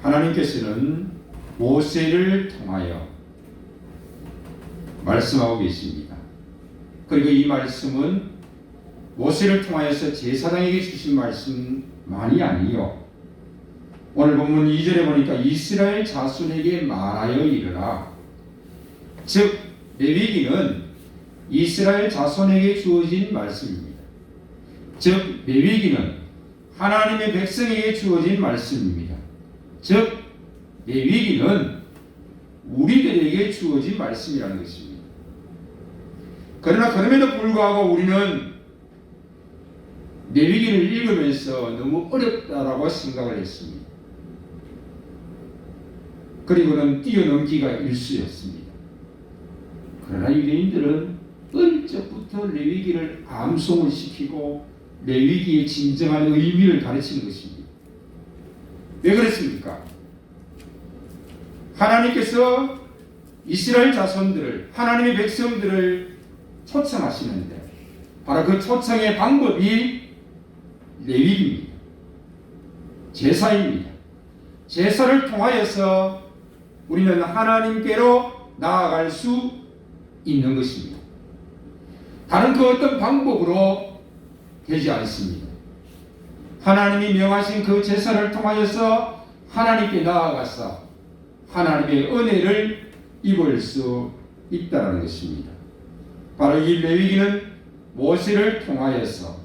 하나님께서는 모세를 통하여 말씀하고 계십니다. 그리고 이 말씀은 모세를 통하여서 제사장에게 주신 말씀만이 아니요, 오늘 본문 2절에 보니까 이스라엘 자손에게 말하여 이르라. 즉 레위기는 이스라엘 자손에게 주어진 말씀입니다. 즉 레위기는 하나님의 백성에게 주어진 말씀입니다. 즉 레위기는 우리들에게 주어진 말씀이라는 것입니다. 그러나 그럼에도 불구하고 우리는 레위기를 읽으면서 너무 어렵다라고 생각을 했습니다. 그리고는 뛰어넘기가 일쑤였습니다. 그러나 유대인들은 어릴 적부터 레위기를 암송을 시키고 레위기의 진정한 의미를 가르치는 것입니다. 왜 그랬습니까? 하나님께서 이스라엘 자손들을, 하나님의 백성들을 초청하시는데 바로 그 초청의 방법이 레위기입니다. 제사입니다. 제사를 통하여서 우리는 하나님께로 나아갈 수 있는 것입니다. 다른 그 어떤 방법으로 되지 않습니다. 하나님이 명하신 그 제사를 통하여서 하나님께 나아가서 하나님의 은혜를 입을 수 있다는 것입니다. 바로 이 레위기는 모세를 통하여서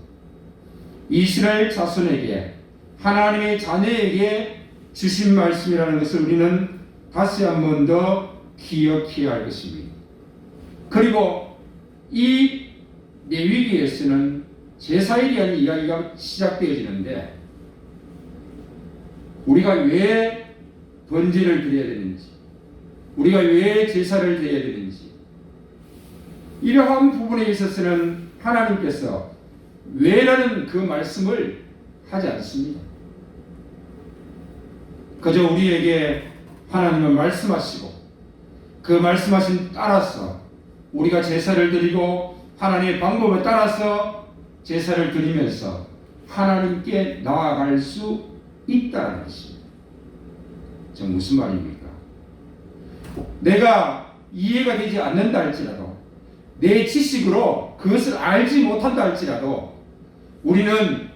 이스라엘 자손에게, 하나님의 자녀에게 주신 말씀이라는 것을 우리는 다시 한 번 더 기억해야 할 것입니다. 그리고 이 레위기에서는 제사에 대한 이야기가 시작되어지는데 우리가 왜 번제를 드려야 되는지, 우리가 왜 제사를 드려야 되는지, 이러한 부분에 있어서는 하나님께서 왜라는 그 말씀을 하지 않습니다. 그저 우리에게 하나님은 말씀하시고 그 말씀하신 따라서 우리가 제사를 드리고 하나님의 방법에 따라서 제사를 드리면서 하나님께 나아갈 수 있다는 것입니다. 저 무슨 말입니까? 내가 이해가 되지 않는다 할지라도, 내 지식으로 그것을 알지 못한다 할지라도 우리는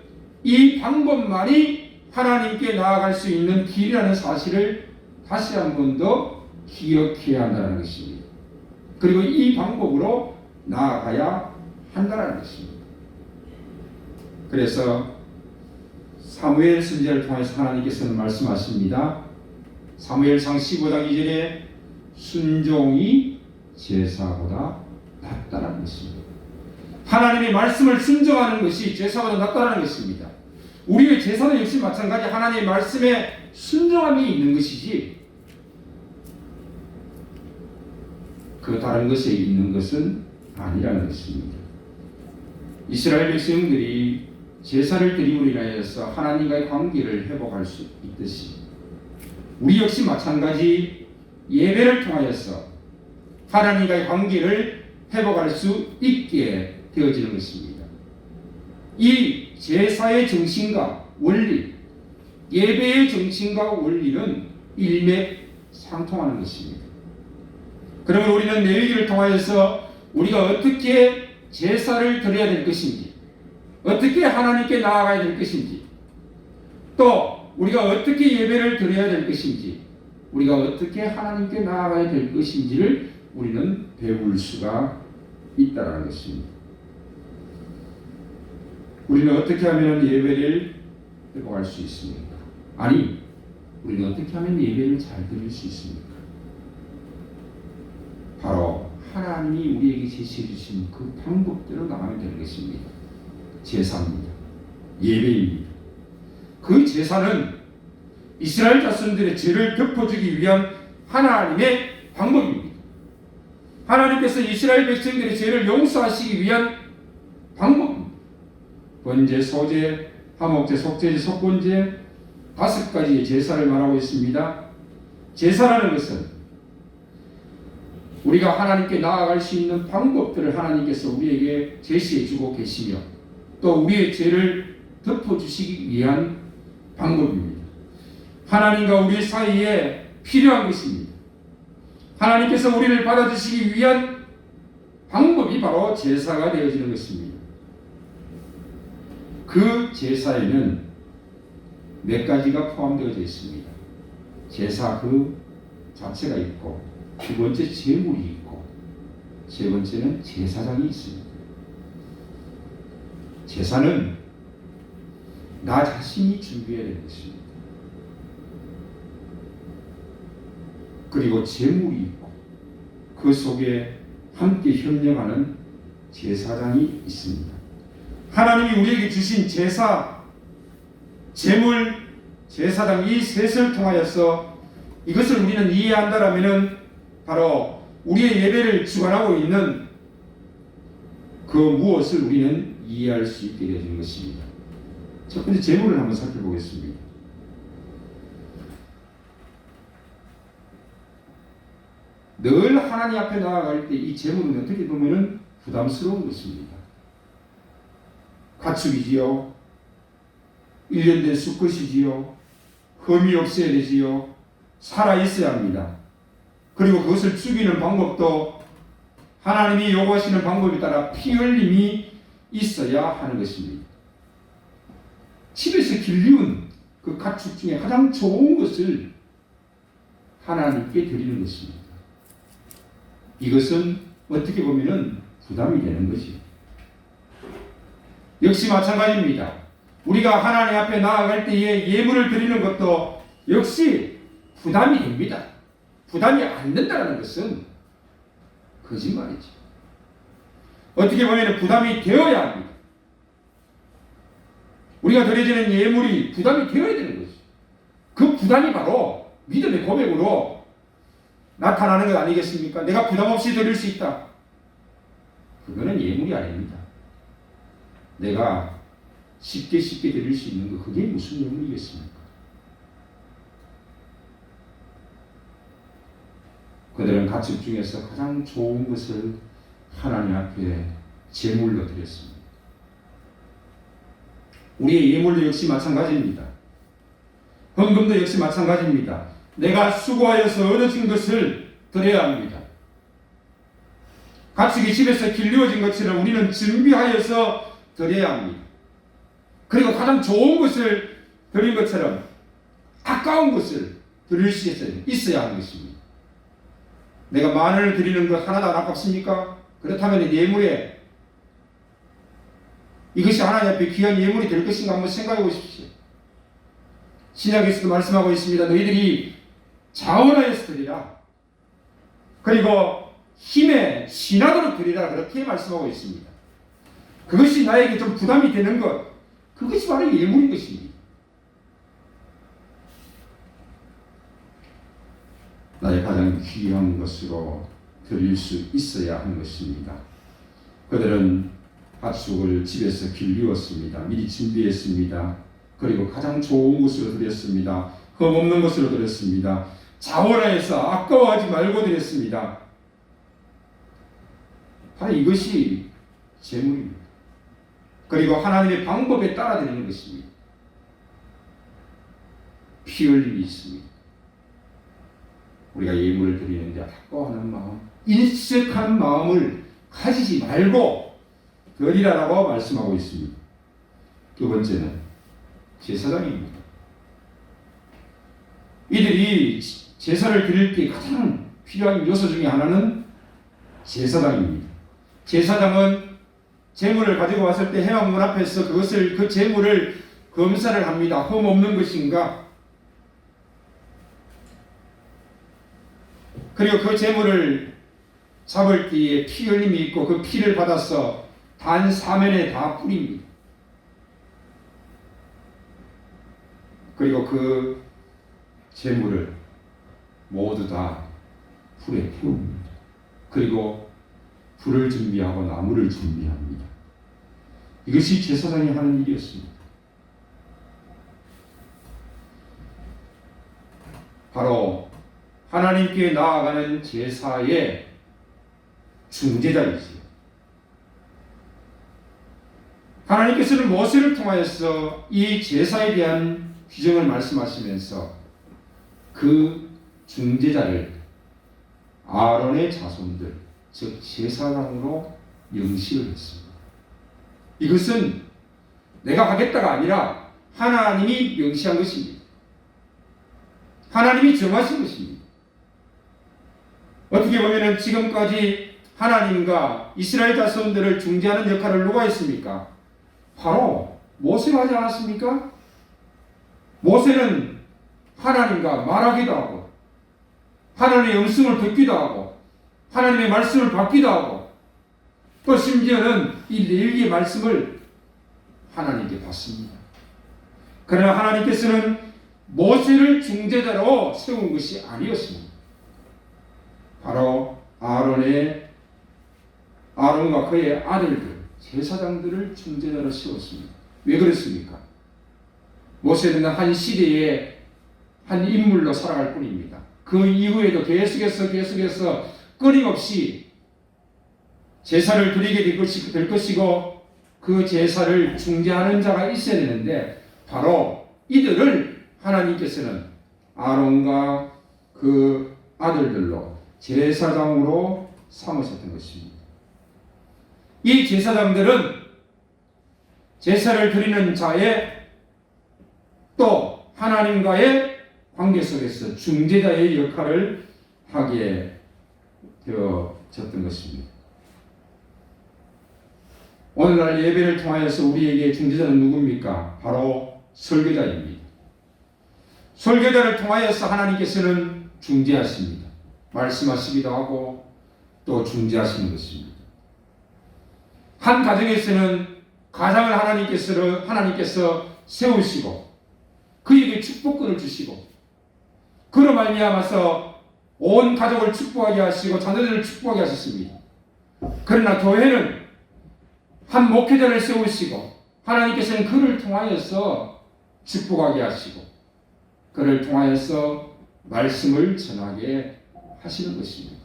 이 방법만이 하나님께 나아갈 수 있는 길이라는 사실을 다시 한 번 더 기억해야 한다는 것입니다. 그리고 이 방법으로 나아가야 한다는 것입니다. 그래서 사무엘 선지자를 통해서 하나님께서는 말씀하십니다. 사무엘상 15장 2절에 순종이 제사보다 낫다는 것입니다. 하나님의 말씀을 순종하는 것이 제사보다 낫다는 것입니다. 우리의 제사는 역시 마찬가지 하나님의 말씀에 순종함이 있는 것이지 그 다른 것에 있는 것은 아니라는 것입니다. 이스라엘 백성들이 제사를 드림으로 인하여서 하나님과의 관계를 회복할 수 있듯이 우리 역시 마찬가지 예배를 통하여서 하나님과의 관계를 회복할 수 있게 되어지는 것입니다. 이 제사의 정신과 원리, 예배의 정신과 원리는 일맥상통하는 것입니다. 그러면 우리는 레위기를 통하여서 우리가 어떻게 제사를 드려야 될 것인지, 어떻게 하나님께 나아가야 될 것인지, 또 우리가 어떻게 예배를 드려야 될 것인지, 우리가 어떻게 하나님께 나아가야 될 것인지를 우리는 배울 수가 있다는 것입니다. 우리는 어떻게 하면 예배를 회복할 수 있습니까? 아니, 우리는 어떻게 하면 예배를 잘 드릴 수 있습니까? 바로 하나님이 우리에게 제시해 주신 그 방법대로 나가면 되는 것입니다. 제사입니다. 예배입니다. 그 제사는 이스라엘 자손들의 죄를 덮어주기 위한 하나님의 방법입니다. 하나님께서 이스라엘 백성들의 죄를 용서하시기 위한 방법입니다. 번제, 소제, 화목제, 속죄제, 속건제 5가지의 제사를 말하고 있습니다. 제사라는 것은 우리가 하나님께 나아갈 수 있는 방법들을 하나님께서 우리에게 제시해 주고 계시며 또 우리의 죄를 덮어주시기 위한 방법입니다. 하나님과 우리 사이에 필요한 것입니다. 하나님께서 우리를 받아주시기 위한 방법이 바로 제사가 되어지는 것입니다. 그 제사에는 몇 가지가 포함되어져 있습니다. 제사 그 자체가 있고, 두 번째 제물이 있고, 세 번째는 제사장이 있습니다. 제사는 나 자신이 준비해야 되는 것입니다. 그리고 제물이 있고, 그 속에 함께 협력하는 제사장이 있습니다. 하나님이 우리에게 주신 제사, 제물, 제사장 이 셋을 통하여서 이것을 우리는 이해한다라면은 바로 우리의 예배를 주관하고 있는 그 무엇을 우리는 이해할 수 있게 되어진 것입니다. 첫 번째 제물을 한번 살펴보겠습니다. 늘 하나님 앞에 나아갈 때 이 제물은 어떻게 보면은 부담스러운 것입니다. 가축이지요. 1년 된 수컷이지요. 흠이 없어야 되지요. 살아 있어야 합니다. 그리고 그것을 죽이는 방법도 하나님이 요구하시는 방법에 따라 피 흘림이 있어야 하는 것입니다. 집에서 길리운 그 가축 중에 가장 좋은 것을 하나님께 드리는 것입니다. 이것은 어떻게 보면은 부담이 되는 거지. 역시 마찬가지입니다. 우리가 하나님 앞에 나아갈 때에 예물을 드리는 것도 역시 부담이 됩니다. 부담이 안 된다는 것은 거짓말이죠. 어떻게 보면 부담이 되어야 합니다. 우리가 드려지는 예물이 부담이 되어야 되는 거죠. 그 부담이 바로 믿음의 고백으로 나타나는 것 아니겠습니까? 내가 부담 없이 드릴 수 있다. 그거는 예물이 아닙니다. 내가 쉽게 드릴 수 있는 거, 그게 무슨 예물이겠습니까? 그들은 가축 중에서 가장 좋은 것을 하나님 앞에 제물로 드렸습니다. 우리의 예물도 역시 마찬가지입니다. 헌금도 역시 마찬가지입니다. 내가 수고하여서 얻어진 것을 드려야 합니다. 가축이 집에서 길리워진 것처럼 우리는 준비하여서 드려야 합니다. 그리고 가장 좋은 것을 드린 것처럼 아까운 것을 드릴 수 있어야 하는 것입니다. 내가 만원을 드리는 것 하나도 안 아깝습니까? 그렇다면 예물에 이것이 하나님 앞에 귀한 예물이 될 것인가 한번 생각해 보십시오. 신약에서도 말씀하고 있습니다. 너희들이 자원하여서 드리라. 그리고 힘에 신하도록 드리라. 그렇게 말씀하고 있습니다. 그것이 나에게 좀 부담이 되는 것, 그것이 바로 예물인 것입니다. 나의 가장 귀한 것으로 드릴 수 있어야 하는 것입니다. 그들은 가축을 집에서 길리웠습니다. 미리 준비했습니다. 그리고 가장 좋은 것으로 드렸습니다. 흠 없는 것으로 드렸습니다. 자원하여서 아까워하지 말고 드렸습니다. 바로 이것이 제물입니다. 그리고 하나님의 방법에 따라 드리는 것입니다. 피 흘림이 있습니다. 우리가 예물을 드리는데 아까워하는 마음, 인색한 마음을 가지지 말고 드리라라고 말씀하고 있습니다. 두 번째는 제사장입니다. 이들이 제사를 드릴 때 가장 필요한 요소 중에 하나는 제사장입니다. 제사장은 제물을 가지고 왔을 때 회막문 앞에서 그 제물을 검사를 합니다. 흠 없는 것인가? 그리고 그 제물을 잡을 때에 피 흘림이 있고 그 피를 받아서 단 사면에 다 뿌립니다. 그리고 그 제물을 모두 다 불에 태웁니다. 그리고 불을 준비하고 나무를 준비합니다. 이것이 제사장이 하는 일이었습니다. 바로 하나님께 나아가는 제사의 중재자이지요. 하나님께서는 모세를 통하여서 이 제사에 대한 규정을 말씀하시면서 그 중재자를 아론의 자손들, 즉 제사장으로 명시를 했습니다. 이것은 내가 하겠다가 아니라 하나님이 명시한 것입니다. 하나님이 정하신 것입니다. 어떻게 보면 지금까지 하나님과 이스라엘 자손들을 중재하는 역할을 누가 했습니까? 바로 모세가 하지 않았습니까? 모세는 하나님과 말하기도 하고 하나님의 음성을 듣기도 하고 하나님의 말씀을 받기도 하고 또 심지어는 이 레위기의 말씀을 하나님께 받습니다. 그러나 하나님께서는 모세를 중재자로 세운 것이 아니었습니다. 바로 아론과 그의 아들들, 제사장들을 중재자로 세웠습니다. 왜 그랬습니까? 모세는 한 시대의 한 인물로 살아갈 뿐입니다. 그 이후에도 계속해서 끊임없이 제사를 드리게 될 것이고 그 제사를 중재하는 자가 있어야 되는데 바로 이들을 하나님께서는 아론과 그 아들들로 제사장으로 삼으셨던 것입니다. 이 제사장들은 제사를 드리는 자의 또 하나님과의 관계 속에서 중재자의 역할을 하게 되어졌던 것입니다. 오늘날 예배를 통하여서 우리에게 중재자는 누굽니까? 바로 설교자입니다. 설교자를 통하여서 하나님께서는 중재하십니다. 말씀하시기도 하고 또 중재하시는 것입니다. 한 가정에서는 가장을 하나님께서 세우시고 그에게 축복권을 주시고 그로 말미암아서 온 가족을 축복하게 하시고 자녀들을 축복하게 하셨습니다. 그러나 교회는 한 목회자를 세우시고 하나님께서는 그를 통하여서 축복하게 하시고 그를 통하여서 말씀을 전하게 하시는 것입니다.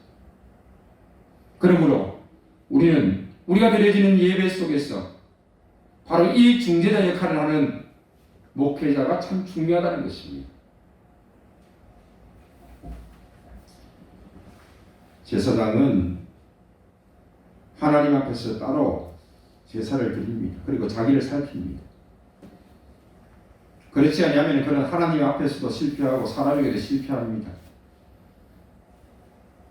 그러므로 우리가 드려지는 예배 속에서 바로 이 중재자 역할을 하는 목회자가 참 중요하다는 것입니다. 제사장은 하나님 앞에서 따로 제사를 드립니다. 그리고 자기를 살핍니다. 그렇지 않으면 그는 하나님 앞에서도 실패하고 사람에게도 실패합니다.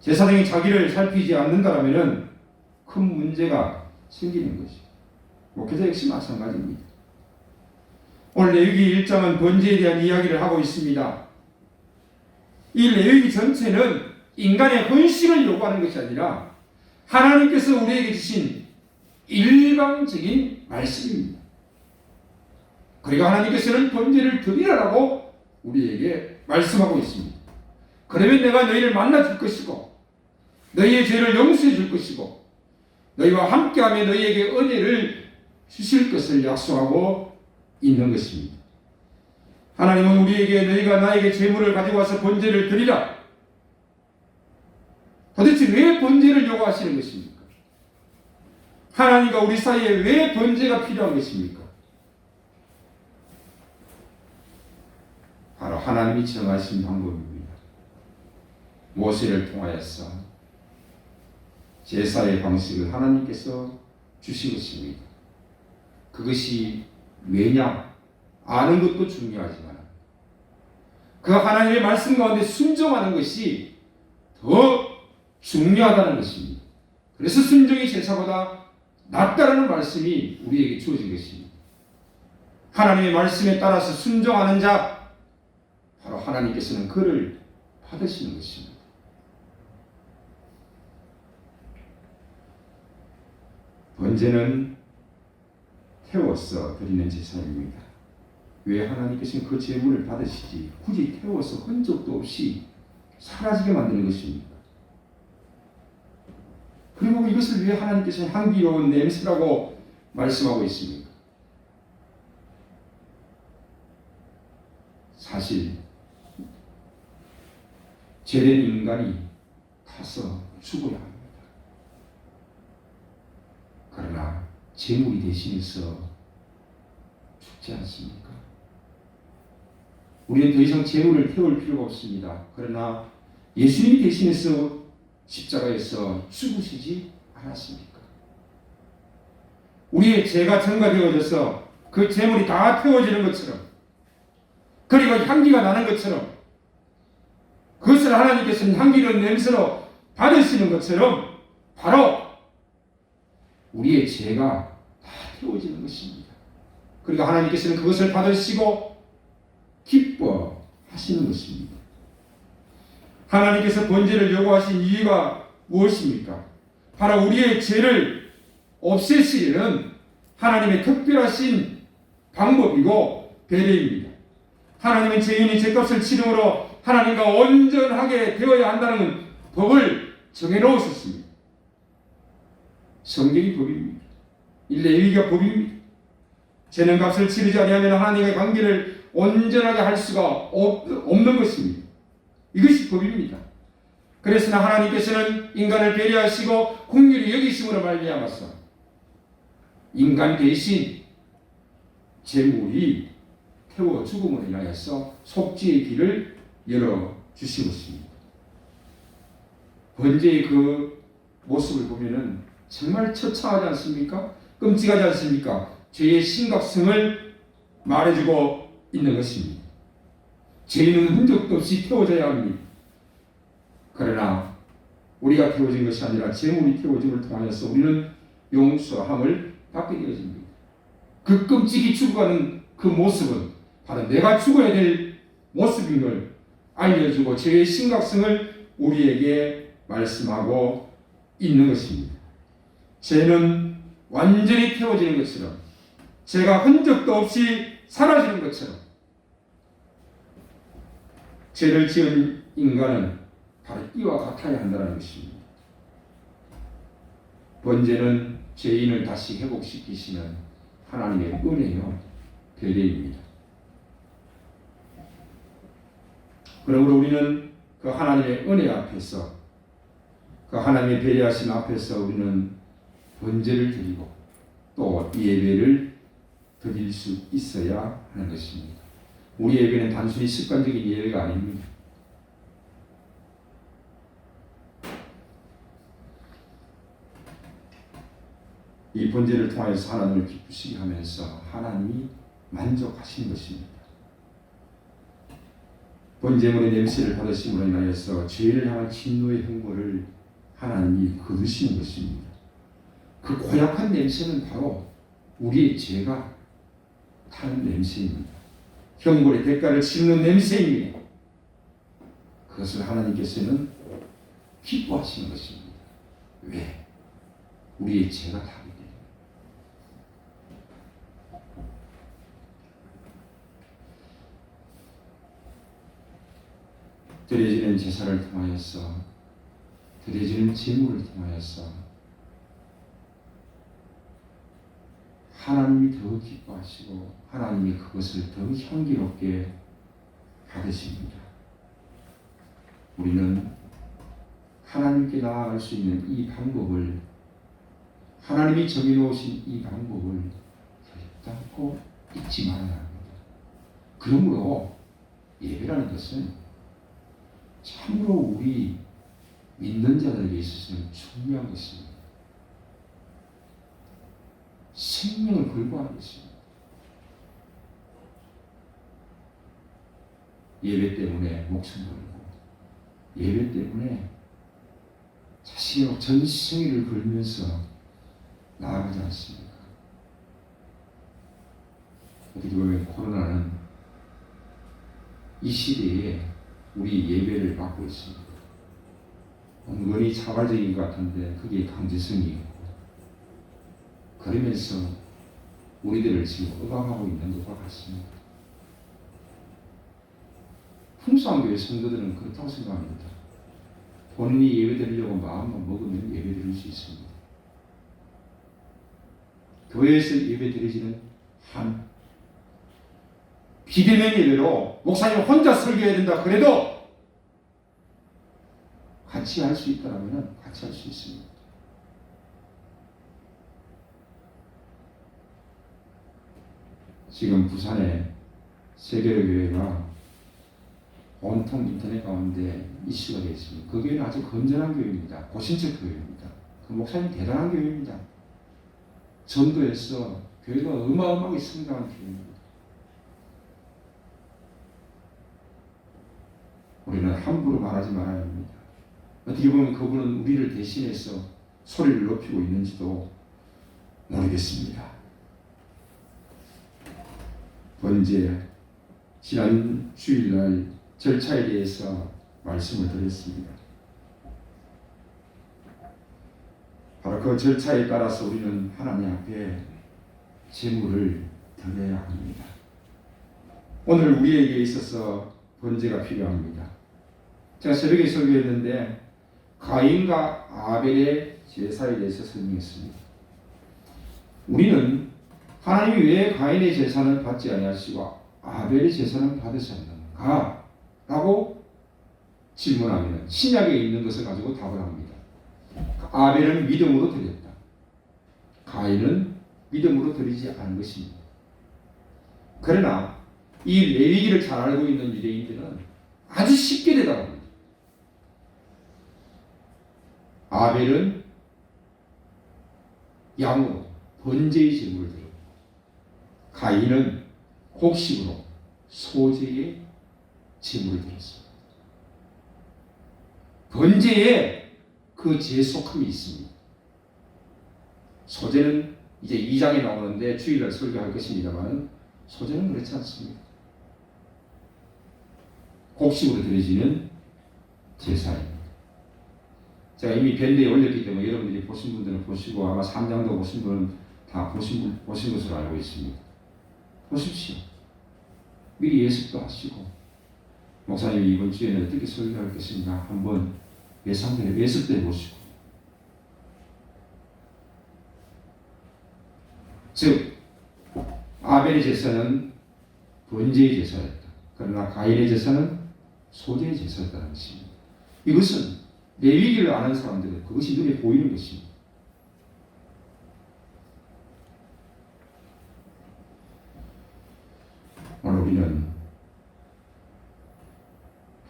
제사장이 자기를 살피지 않는다면 큰 문제가 생기는 것이죠. 목회자 역시 마찬가지입니다. 오늘 레위기 1장은 번제에 대한 이야기를 하고 있습니다. 이 레위기 전체는 인간의 헌신을 요구하는 것이 아니라 하나님께서 우리에게 주신 일방적인 말씀입니다. 그리고 하나님께서는 번제를 드리라고 우리에게 말씀하고 있습니다. 그러면 내가 너희를 만나줄 것이고 너희의 죄를 용서해 줄 것이고 너희와 함께하며 너희에게 은혜를 주실 것을 약속하고 있는 것입니다. 하나님은 우리에게 너희가 나에게 제물을 가지고 와서 번제를 드리라. 도대체 왜 번제를 요구하시는 것입니까? 하나님과 우리 사이에 왜 번제가 필요한 것입니까? 바로 하나님이 정하신 방법입니다. 모세를 통하여서 제사의 방식을 하나님께서 주신 것입니다. 그것이 왜냐? 아는 것도 중요하지만 그 하나님의 말씀 가운데 순종하는 것이 더 중요하다는 것입니다. 그래서 순종이 제사보다 낫다라는 말씀이 우리에게 주어진 것입니다. 하나님의 말씀에 따라서 순종하는 자, 바로 하나님께서는 그를 받으시는 것입니다. 번제는 태워서 드리는 제사입니다. 왜 하나님께서는 그 제물을 받으시지 굳이 태워서 흔적도 없이 사라지게 만드는 것입니까? 그리고 이것을 왜 하나님께서는 향기로운 냄새라고 말씀하고 있습니까? 사실 죄된 인간이 타서 죽어야 합니다. 그러나 제물이 대신해서 죽지 않습니까? 우리는 더 이상 재물을 태울 필요가 없습니다. 그러나 예수님이 대신해서 십자가에서 죽으시지 않았습니까? 우리의 죄가 전가되어져서 그 재물이 다 태워지는 것처럼, 그리고 향기가 나는 것처럼, 그것을 하나님께서는 향기로운 냄새로 받으시는 것처럼 바로 우리의 죄가 다 태워지는 것입니다. 그리고 하나님께서는 그것을 받으시고 기뻐하시는 것입니다. 하나님께서 번제를 요구하신 이유가 무엇입니까? 바로 우리의 죄를 없애시려는 하나님의 특별하신 방법이고 배려입니다. 하나님은 죄인이 죄값을 치름으로 하나님과 온전하게 되어야 한다는 법을 정해놓으셨습니다. 성경이 법입니다. 레위기가 법입니다. 죄는 값을 치르지 아니하면 하나님과의 관계를 온전하게 할 수가 없는 것입니다. 이것이 법입니다. 그래서 하나님께서는 인간을 배려하시고 긍휼히 여기심으로 말미암아서 인간 대신 제물이 태워 죽음으로 인하여서 속죄의 길을 열어주신 것입니다. 번제의 그 모습을 보면은 정말 처참하지 않습니까? 끔찍하지 않습니까? 죄의 심각성을 말해주고 있는 것입니다. 죄인은 흔적도 없이 태워져야 합니다. 그러나 우리가 태워진 것이 아니라 제물이 태워짐을 통하여서 우리는 용서함을 받게 되어집니다. 그 끔찍이 죽어가는 그 모습은 바로 내가 죽어야 될 모습인 걸 알려주고 죄의 심각성을 우리에게 말씀하고 있는 것입니다. 죄는 완전히 태워지는 것처럼, 죄가 흔적도 없이 사라지는 것처럼, 죄를 지은 인간은 바로 이와 같아야 한다는 것입니다. 번제는 죄인을 다시 회복시키시는 하나님의 은혜요 배려입니다. 그러므로 우리는 그 하나님의 은혜 앞에서, 그 하나님의 배려하심 앞에서 우리는 번제를 드리고 또 예배를 드릴 수 있어야 하는 것입니다. 우리 예배는 단순히 습관적인 예배가 아닙니다. 이 번제를 통하여서 하나님을 기쁘시게 하면서 하나님이 만족하시는 것입니다. 번제물의 냄새를 받으심으로 인하여서 죄를 향한 진노의 형벌을 하나님이 거두시는 것입니다. 그 고약한 냄새는 바로 우리의 죄가 타는 냄새입니다. 형벌의 대가를 치르는 냄새입니다. 그것을 하나님께서는 기뻐하시는 것입니다. 왜? 우리의 죄가 타기 때문에. 드려지는 제사를 통하여서, 드려지는 제물을 통하여서 하나님이 더 기뻐하시고 하나님이 그것을 더 향기롭게 받으십니다. 우리는 하나님께 나아갈 수 있는 이 방법을, 하나님이 정해놓으신 이 방법을 결단코 잊지 말아야 합니다. 그러므로 예배라는 것은 참으로 우리 믿는 자들에게 있어서는 중요한 것입니다. 생명을 걸고하는 것입니다. 예배 때문에 목숨 걸고, 예배 때문에 자신의 전생애를 걸면서 나아가지 않습니까? 어떻게 보면 코로나는 이 시대에 우리 예배를 받고 있습니다. 은근히 자발적인 것 같은데 그게 강제성이 있고, 그러면서 우리들을 지금 억압하고 있는 것과 같습니다. 풍성교회 성도들은 그렇다고 생각합니다. 본인이 예배드리려고 마음만 먹으면 예배드릴 수 있습니다. 교회에서 예배드리지는 한 비대면 예배로 목사님 혼자 설교해야 된다 그래도 같이 할 수 있다면 같이 할 수 있습니다. 지금 부산에 세계교회가 온통 인터넷 가운데 이슈가 되어 있습니다. 그 교회는 아주 건전한 교회입니다. 고신적 교회입니다. 그 목사님 대단한 교회입니다. 전도에서 교회가 어마어마하게 성장한 교회입니다. 우리는 함부로 말하지 말아야 합니다. 어떻게 보면 그분은 우리를 대신해서 소리를 높이고 있는지도 모르겠습니다. 번제, 지난 주일날 절차에 대해서 말씀을 드렸습니다. 바로 그 절차에 따라서 우리는 하나님 앞에 제물을 드려야 합니다. 오늘 우리에게 있어서 번제가 필요합니다. 제가 새벽에 설교했는데 가인과 아벨의 제사에 대해서 설명했습니다. 우리는 하나님이 왜 가인의 제사는 받지 아니하시고 아벨의 제사는 받으셨는가? 라고 질문하면 신약에 있는 것을 가지고 답을 합니다. 아벨은 믿음으로 드렸다. 가인은 믿음으로 드리지 않은 것입니다. 그러나 이 레위기를 잘 알고 있는 유대인들은 아주 쉽게 대답합니다. 아벨은 양으로 번제의 제물을 드렸고 가인은 곡식으로 소제의 제물을 드렸습니다. 번제에 그 제속함이 있습니다. 소제는 이제 2장에 나오는데 주일날 설교할 것입니다만 소제는 그렇지 않습니다. 곡식으로 드려지는 제사입니다. 제가 이미 밴드에 올렸기 때문에 여러분들이 보신 분들은 보시고 아마 3장도 보신 분은 다 보신 것으로 알고 있습니다. 보십시오. 미리 예습도 하시고 목사님이 이번 주에는 어떻게 설교할 것인가 한번 예습도 해보시고 즉 아벨의 제사는 번제의 제사였다. 그러나 가인의 제사는 소제의 제사였다는 것입니다. 이것은 레위기를 아는 사람들은 그것이 눈에 보이는 것입니다. 오늘 우리는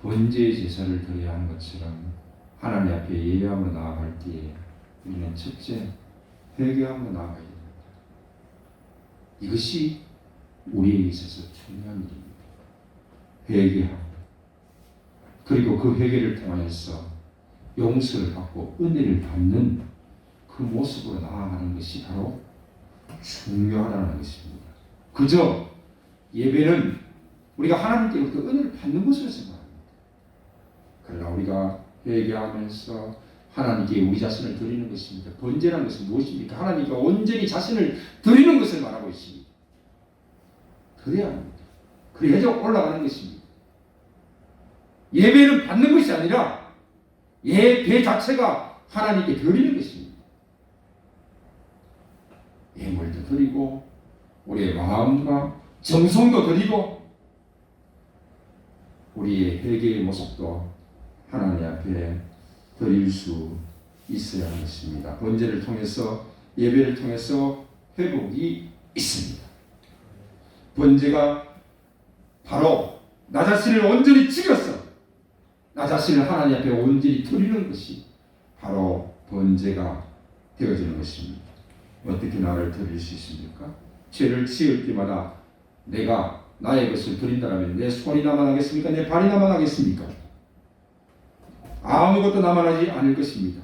번제의 제사를 드려야 하는 것처럼 하나님 앞에 예배함으로 나아갈 때에 우리는 첫째 회개함으로 나아가야 됩니다. 이것이 우리에게 있어서 중요한 일입니다. 회개하고 그리고 그 회개를 통하여서 용서를 받고 은혜를 받는 그 모습으로 나아가는 것이 바로 중요하다는 것입니다. 그저 예배는 우리가 하나님께로부터 은혜를 받는 것으로 생각합니다. 그러나 우리가 회개하면서 하나님께 우리 자신을 드리는 것입니다. 번제라는 것은 무엇입니까? 하나님께 온전히 자신을 드리는 것을 말하고 있습니다. 그래야 합니다. 그래야지 올라가는 것입니다. 예배는 받는 것이 아니라 예배 자체가 하나님께 드리는 것입니다. 예물도 드리고 우리의 마음과 정성도 드리고 우리의 회개의 모습도 하나님 앞에 드릴 수 있어야 하는 것입니다. 번제를 통해서 예배를 통해서 회복이 있습니다. 번제가 바로 나 자신을 온전히 죽여서 나 자신을 하나님 앞에 온전히 드리는 것이 바로 번제가 되어지는 것입니다. 어떻게 나를 드릴 수 있습니까? 죄를 지을 때마다 내가 나의 것을 드린다면 내 손이 남아나겠습니까? 내 발이 남아나겠습니까? 아무것도 남아나지 않을 것입니다.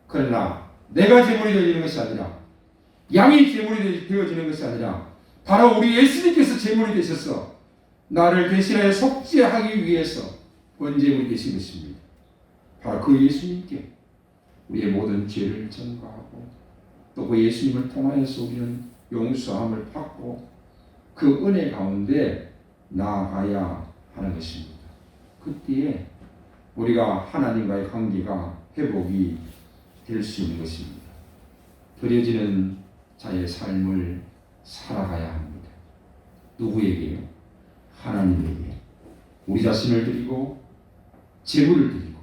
그러나 내가 제물이 되어지는 것이 아니라 양이 제물이 되어지는 것이 아니라 바로 우리 예수님께서 제물이 되셔서 나를 대신하여 속죄하기 위해서 번제물이 되신 것입니다. 바로 그 예수님께 우리의 모든 죄를 전가하고 또 그 예수님을 통하여서 우리는 용서함을 받고 그 은혜 가운데 나아가야 하는 것입니다. 그때에 우리가 하나님과의 관계가 회복이 될 수 있는 것입니다. 드려지는 자의 삶을 살아가야 합니다. 누구에게요? 하나님에게 우리 자신을 드리고 제물을 드리고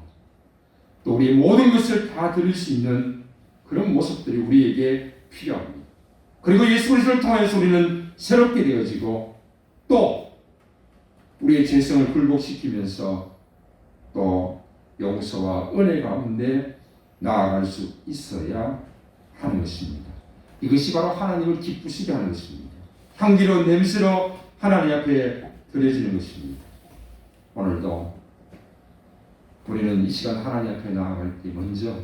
또 우리의 모든 것을 다 드릴 수 있는 그런 모습들이 우리에게 필요합니다. 그리고 예수 그리스도를 통해서 우리는 새롭게 되어지고 또 우리의 죄성을 굴복시키면서 또 용서와 은혜 가운데 나아갈 수 있어야 하는 것입니다. 이것이 바로 하나님을 기쁘시게 하는 것입니다. 향기로운 냄새로 하나님 앞에 드려지는 것입니다. 오늘도 우리는 이 시간 하나님 앞에 나아갈 때 먼저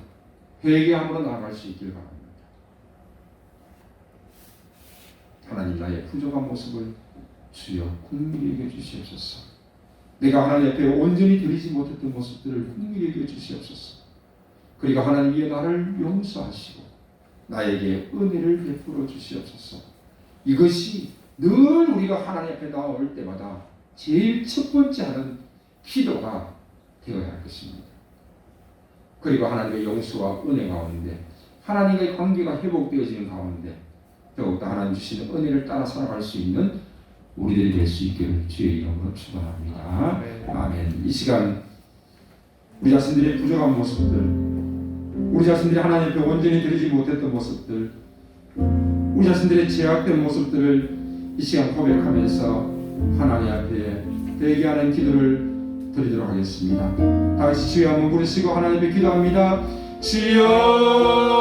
회개함으로 나아갈 수 있길 바랍니다. 하나님, 나의 부족한 모습을 주여 긍휼히 여겨 주시옵소서. 내가 하나님 앞에 온전히 드리지 못했던 모습들을 긍휼히 여겨 주시옵소서. 그리고 하나님이 나를 용서하시고 나에게 은혜를 베풀어 주시옵소서. 이것이 늘 우리가 하나님 앞에 나올 때마다 제일 첫 번째 하는 기도가 되어야 할 것입니다. 그리고 하나님의 용서와 은혜 가운데 하나님과의 관계가 회복되어지는 가운데 더욱더 하나님 주시는 은혜를 따라 살아갈 수 있는 우리들이 될 수 있기를 주의 이름으로 축원합니다. 아멘. 이 시간 우리 자신들의 부족한 모습들, 우리 자신들이 하나님 앞에 온전히 드리지 못했던 모습들, 우리 자신들의 제약된 모습들을 이 시간 고백하면서 하나님 앞에 회개하는 기도를 드리도록 하겠습니다. 다 같이 주여 한번 부르시고 하나님 앞에 기도합니다. 주여